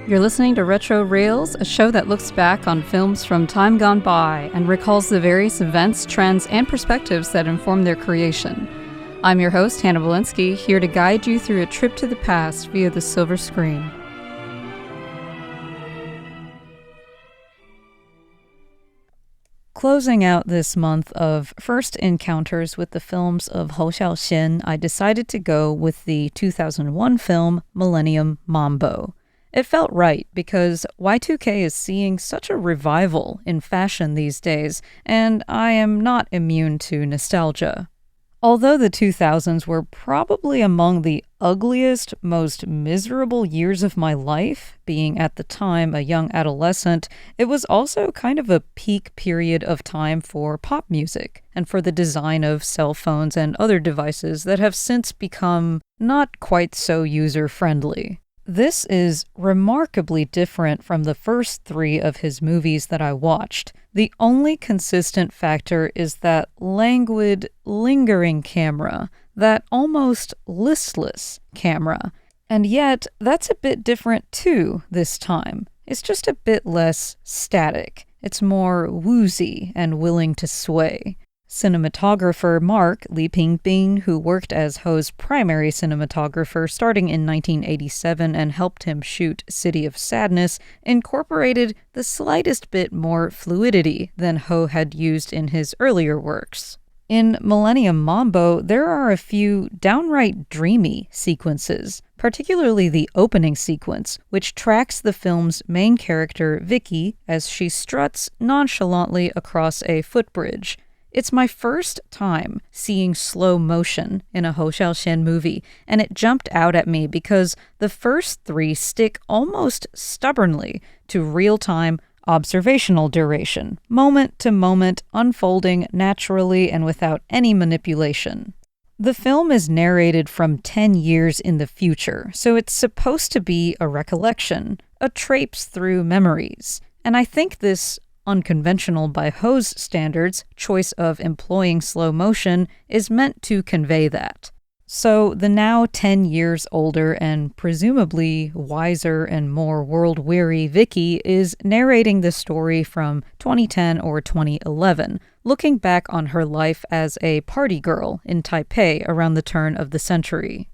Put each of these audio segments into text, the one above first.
You're listening to Retro Reels, a show that looks back on films from time gone by and recalls the various events, trends, and perspectives that inform their creation. I'm your host, Hannah Walensky, here to guide you through a trip to the past via the silver screen. Closing out this month of first encounters with the films of Hou Hsiao Hsien, I decided to go with the 2001 film Millennium Mambo. It felt right because Y2K is seeing such a revival in fashion these days, and I am not immune to nostalgia. Although the 2000s were probably among the ugliest, most miserable years of my life, being at the time a young adolescent, it was also kind of a peak period of time for pop music and for the design of cell phones and other devices that have since become not quite so user-friendly. This is remarkably different from the first three of his movies that I watched. The only consistent factor is that languid, lingering camera, that almost listless camera. And yet, that's a bit different too this time. It's just a bit less static. It's more woozy and willing to sway. Cinematographer Mark Li Pingbin, who worked as Hou's primary cinematographer starting in 1987 and helped him shoot City of Sadness, incorporated the slightest bit more fluidity than Hou had used in his earlier works. In Millennium Mambo, there are a few downright dreamy sequences, particularly the opening sequence, which tracks the film's main character, Vicky, as she struts nonchalantly across a footbridge. It's my first time seeing slow motion in a Hou Hsiao Hsien movie, and it jumped out at me because the first three stick almost stubbornly to real-time observational duration, moment to moment, unfolding naturally and without any manipulation. The film is narrated from 10 years in the future, so it's supposed to be a recollection, a traipse through memories, and I think this unconventional by Hou's standards choice of employing slow motion is meant to convey that. So the now 10 years older and presumably wiser and more world-weary Vicky is narrating the story from 2010 or 2011, looking back on her life as a party girl in Taipei around the turn of the century.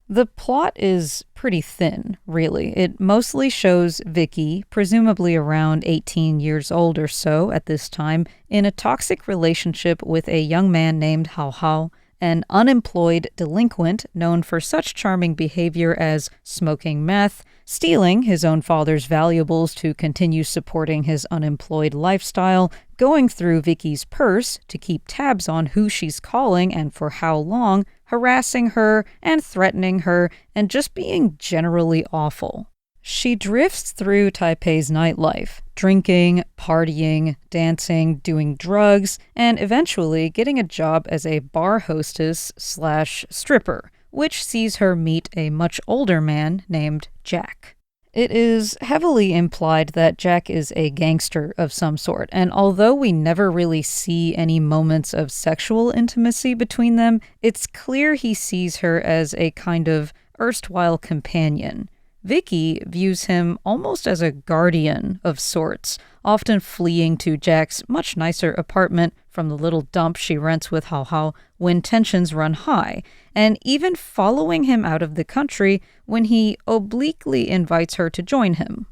The plot is pretty thin, really. It mostly shows Vicky, presumably around 18 years old or so at this time, in a toxic relationship with a young man named Hou Hao, an unemployed delinquent known for such charming behavior as smoking meth, stealing his own father's valuables to continue supporting his unemployed lifestyle, going through Vicky's purse to keep tabs on who she's calling and for how long, harassing her and threatening her, and just being generally awful. She drifts through Taipei's nightlife, drinking, partying, dancing, doing drugs, and eventually getting a job as a bar hostess/stripper, which sees her meet a much older man named Jack. It is heavily implied that Jack is a gangster of some sort, and although we never really see any moments of sexual intimacy between them, it's clear he sees her as a kind of erstwhile companion. Vicky views him almost as a guardian of sorts, often fleeing to Jack's much nicer apartment from the little dump she rents with Hou Hao when tensions run high, and even following him out of the country when he obliquely invites her to join him.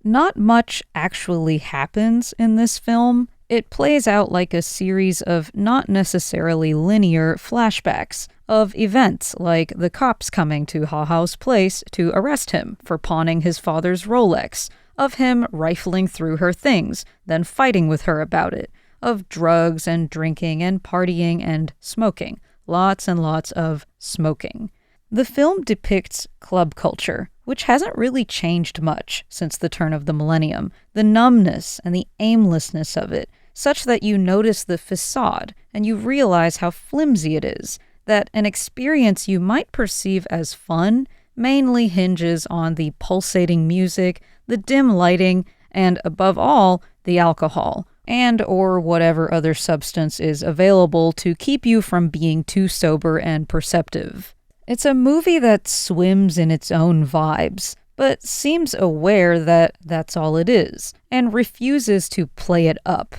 Not much actually happens in this film. It plays out like a series of not necessarily linear flashbacks of events like the cops coming to Hou Hao's place to arrest him for pawning his father's Rolex, of him rifling through her things, then fighting with her about it, of drugs and drinking and partying and smoking. Lots and lots of smoking. The film depicts club culture, which hasn't really changed much since the turn of the millennium. The numbness and the aimlessness of it, such that you notice the facade and you realize how flimsy it is, that an experience you might perceive as fun mainly hinges on the pulsating music, the dim lighting, and above all, the alcohol, and or whatever other substance is available to keep you from being too sober and perceptive. It's a movie that swims in its own vibes, but seems aware that that's all it is, and refuses to play it up.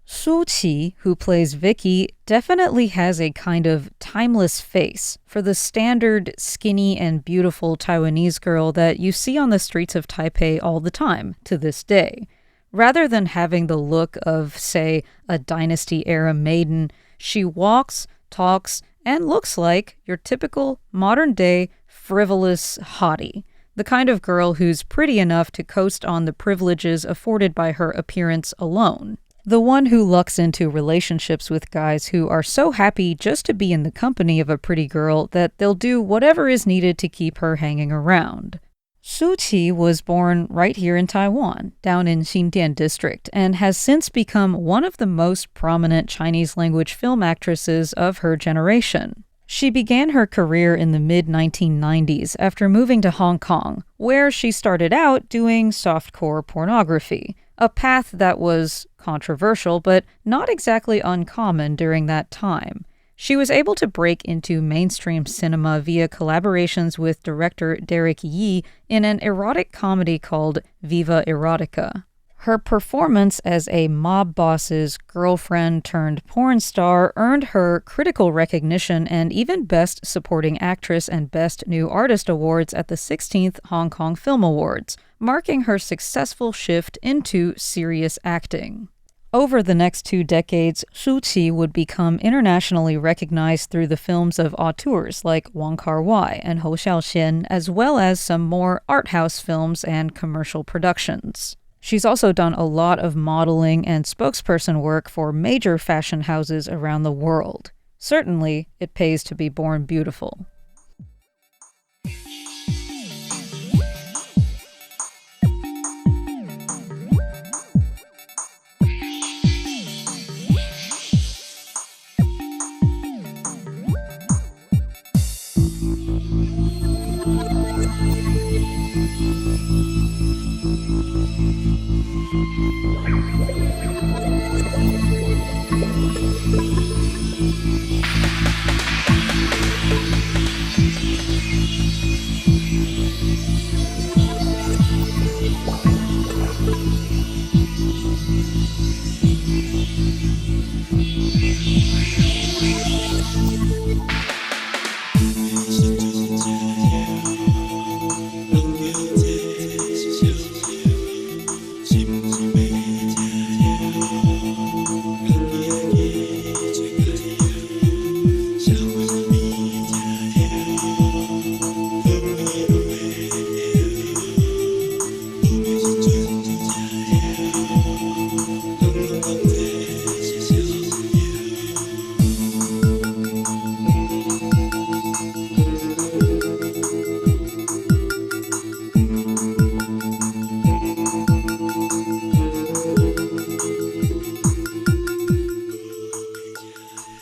Hou Qi, who plays Vicky, definitely has a kind of timeless face for the standard skinny and beautiful Taiwanese girl that you see on the streets of Taipei all the time to this day. Rather than having the look of, say, a dynasty-era maiden, she walks, talks, and looks like your typical modern-day frivolous hottie. The kind of girl who's pretty enough to coast on the privileges afforded by her appearance alone. The one who lucks into relationships with guys who are so happy just to be in the company of a pretty girl that they'll do whatever is needed to keep her hanging around. Hou Qi was born right here in Taiwan, down in Xindian district, and has since become one of the most prominent Chinese-language film actresses of her generation. She began her career in the mid-1990s after moving to Hong Kong, where she started out doing softcore pornography, a path that was controversial but not exactly uncommon during that time. She was able to break into mainstream cinema via collaborations with director Derek Yee in an erotic comedy called Viva Erotica. Her performance as a mob boss's girlfriend turned porn star earned her critical recognition and even Best Supporting Actress and Best New Artist awards at the 16th Hong Kong Film Awards, marking her successful shift into serious acting. Over the next 2 decades, Hou Qi would become internationally recognized through the films of auteurs like Wong Kar-wai and Hou Hsiao Hsien, as well as some more art house films and commercial productions. She's also done a lot of modeling and spokesperson work for major fashion houses around the world. Certainly, it pays to be born beautiful.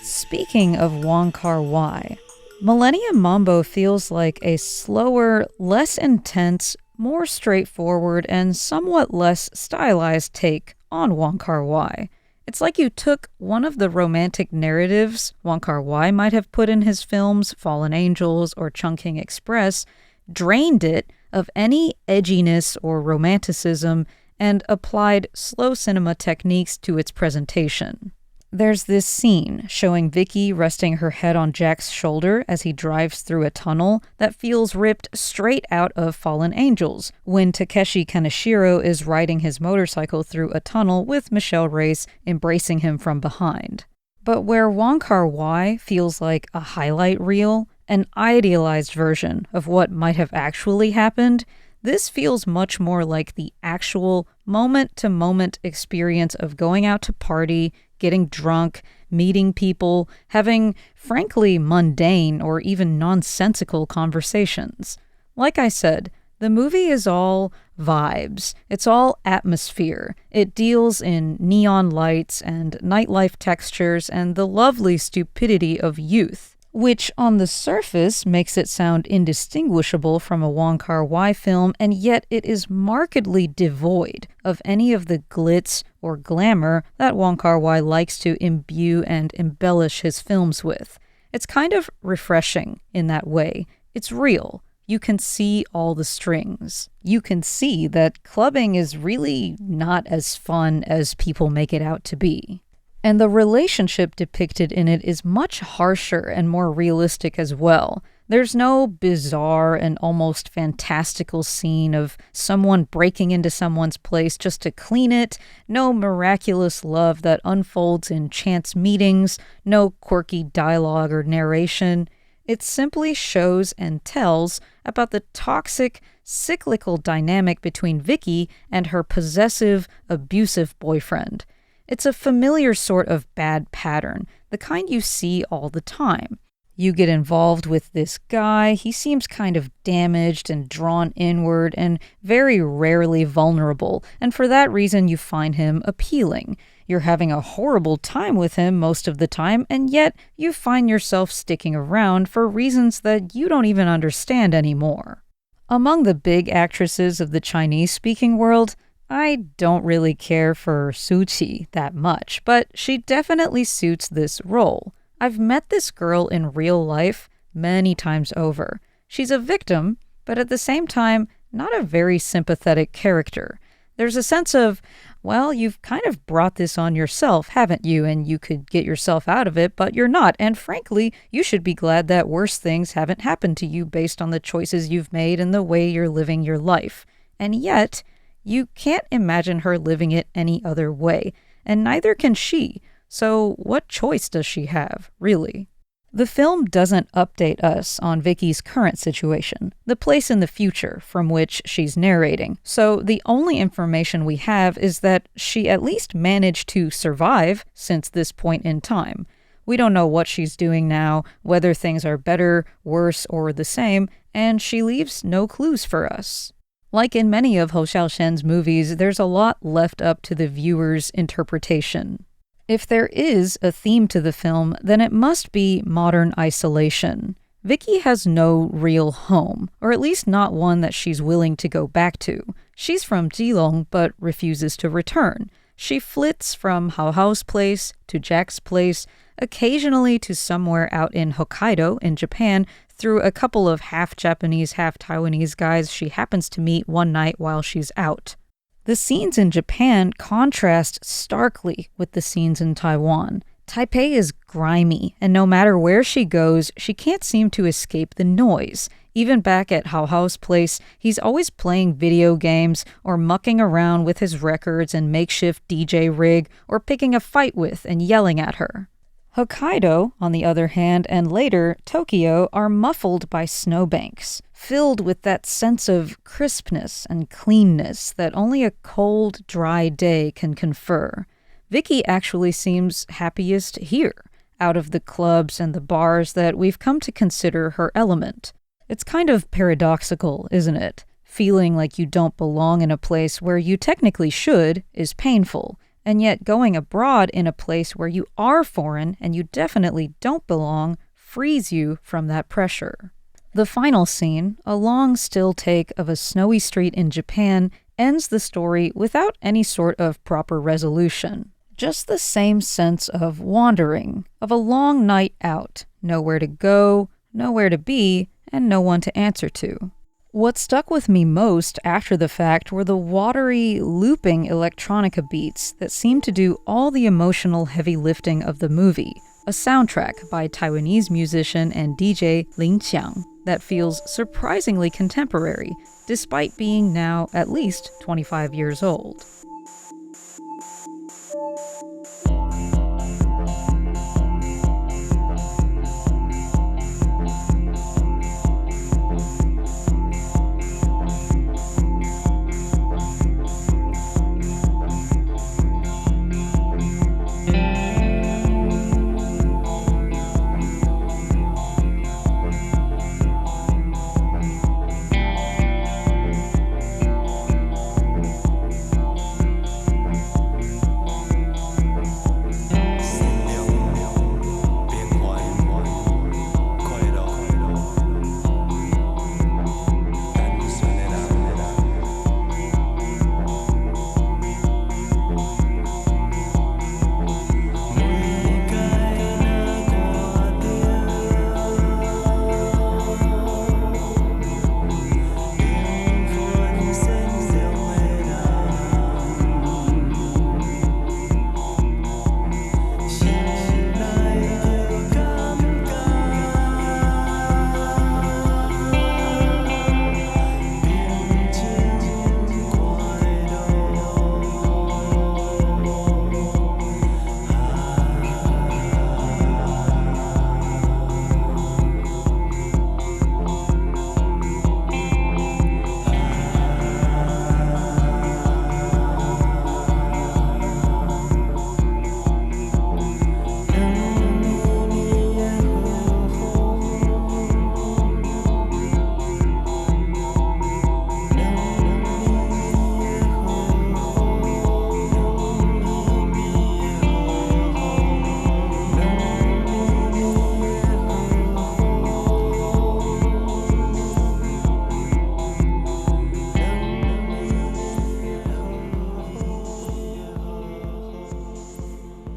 Speaking of Wong Kar-wai, Millennium Mambo feels like a slower, less intense, more straightforward, and somewhat less stylized take on Wong Kar-wai. It's like you took one of the romantic narratives Wong Kar-wai might have put in his films, Fallen Angels or Chungking Express, drained it of any edginess or romanticism, and applied slow cinema techniques to its presentation. There's this scene showing Vicky resting her head on Jack's shoulder as he drives through a tunnel that feels ripped straight out of Fallen Angels, when Takeshi Kaneshiro is riding his motorcycle through a tunnel with Michelle Race embracing him from behind. But where Wong Kar-wai feels like a highlight reel, an idealized version of what might have actually happened, this feels much more like the actual moment-to-moment experience of going out to party, getting drunk, meeting people, having, frankly, mundane or even nonsensical conversations. Like I said, the movie is all vibes. It's all atmosphere. It deals in neon lights and nightlife textures and the lovely stupidity of youth, which on the surface makes it sound indistinguishable from a Wong Kar-wai film, and yet it is markedly devoid of any of the glitz or glamour that Wong Kar-wai likes to imbue and embellish his films with. It's kind of refreshing in that way. It's real. You can see all the strings. You can see that clubbing is really not as fun as people make it out to be. And the relationship depicted in it is much harsher and more realistic as well. There's no bizarre and almost fantastical scene of someone breaking into someone's place just to clean it, no miraculous love that unfolds in chance meetings, no quirky dialogue or narration. It simply shows and tells about the toxic, cyclical dynamic between Vicky and her possessive, abusive boyfriend. It's a familiar sort of bad pattern, the kind you see all the time. You get involved with this guy, he seems kind of damaged and drawn inward and very rarely vulnerable, and for that reason you find him appealing. You're having a horrible time with him most of the time, and yet you find yourself sticking around for reasons that you don't even understand anymore. Among the big actresses of the Chinese-speaking world, I don't really care for Su Qi that much, but she definitely suits this role. I've met this girl in real life many times over. She's a victim, but at the same time, not a very sympathetic character. There's a sense of, well, you've kind of brought this on yourself, haven't you? And you could get yourself out of it, but you're not. And frankly, you should be glad that worse things haven't happened to you based on the choices you've made and the way you're living your life. And yet, you can't imagine her living it any other way, and neither can she. So what choice does she have, really? The film doesn't update us on Vicky's current situation, the place in the future from which she's narrating. So the only information we have is that she at least managed to survive since this point in time. We don't know what she's doing now, whether things are better, worse, or the same, and she leaves no clues for us. Like in many of Hou Hsiao Hsien's movies, there's a lot left up to the viewer's interpretation. If there is a theme to the film, then it must be modern isolation. Vicky has no real home, or at least not one that she's willing to go back to. She's from Geelong, but refuses to return. She flits from Hao Hao's place to Jack's place, occasionally to somewhere out in Hokkaido in Japan, through a couple of half-Japanese, half-Taiwanese guys she happens to meet one night while she's out. The scenes in Japan contrast starkly with the scenes in Taiwan. Taipei is grimy, and no matter where she goes, she can't seem to escape the noise. Even back at Hao Hao's place, he's always playing video games or mucking around with his records and makeshift DJ rig or picking a fight with and yelling at her. Hokkaido, on the other hand, and later Tokyo, are muffled by snowbanks, filled with that sense of crispness and cleanness that only a cold, dry day can confer. Vicky actually seems happiest here, out of the clubs and the bars that we've come to consider her element. It's kind of paradoxical, isn't it? Feeling like you don't belong in a place where you technically should is painful. And yet going abroad in a place where you are foreign and you definitely don't belong frees you from that pressure. The final scene, a long still take of a snowy street in Japan, ends the story without any sort of proper resolution. Just the same sense of wandering, of a long night out, nowhere to go, nowhere to be, and no one to answer to. What stuck with me most after the fact were the watery, looping electronica beats that seemed to do all the emotional heavy lifting of the movie, a soundtrack by Taiwanese musician and DJ Lin Qiang that feels surprisingly contemporary, despite being now at least 25 years old.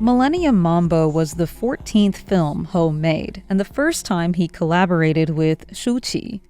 Millennium Mambo was the 14th film Hou made, and the first time he collaborated with Shu,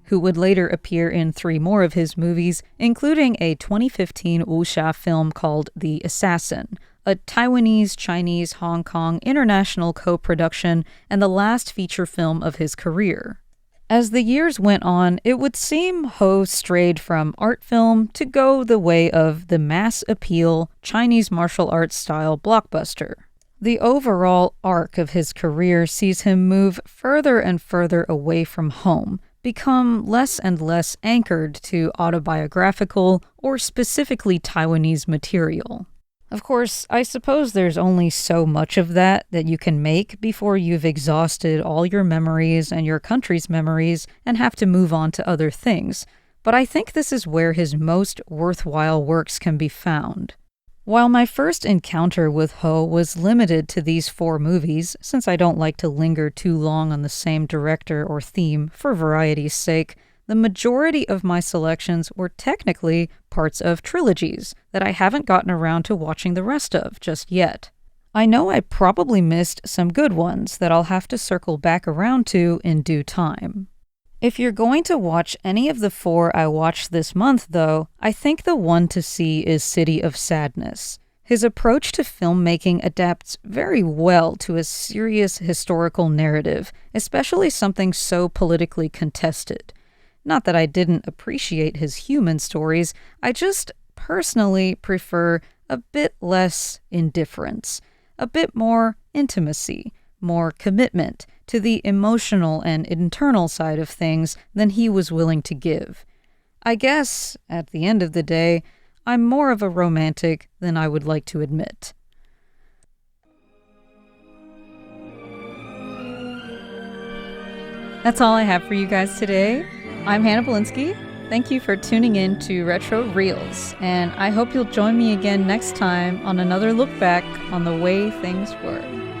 who would later appear in 3 more of his movies, including a 2015 wuxia film called The Assassin, a Taiwanese, Chinese, Hong Kong international co-production, and the last feature film of his career. As the years went on, it would seem Hou strayed from art film to go the way of the mass appeal Chinese martial arts style blockbuster. The overall arc of his career sees him move further and further away from home, become less and less anchored to autobiographical or specifically Taiwanese material. Of course, I suppose there's only so much of that you can make before you've exhausted all your memories and your country's memories and have to move on to other things, but I think this is where his most worthwhile works can be found. While my first encounter with Hou was limited to these 4 movies, since I don't like to linger too long on the same director or theme for variety's sake, the majority of my selections were technically parts of trilogies that I haven't gotten around to watching the rest of just yet. I know I probably missed some good ones that I'll have to circle back around to in due time. If you're going to watch any of the 4 I watched this month, though, I think the one to see is City of Sadness. His approach to filmmaking adapts very well to a serious historical narrative, especially something so politically contested. Not that I didn't appreciate his human stories, I just personally prefer a bit less indifference, a bit more intimacy, more commitment to the emotional and internal side of things than he was willing to give. I guess, at the end of the day, I'm more of a romantic than I would like to admit. That's all I have for you guys today. I'm Hannah Belinsky. Thank you for tuning in to Retro Reels, and I hope you'll join me again next time on another look back on the way things were.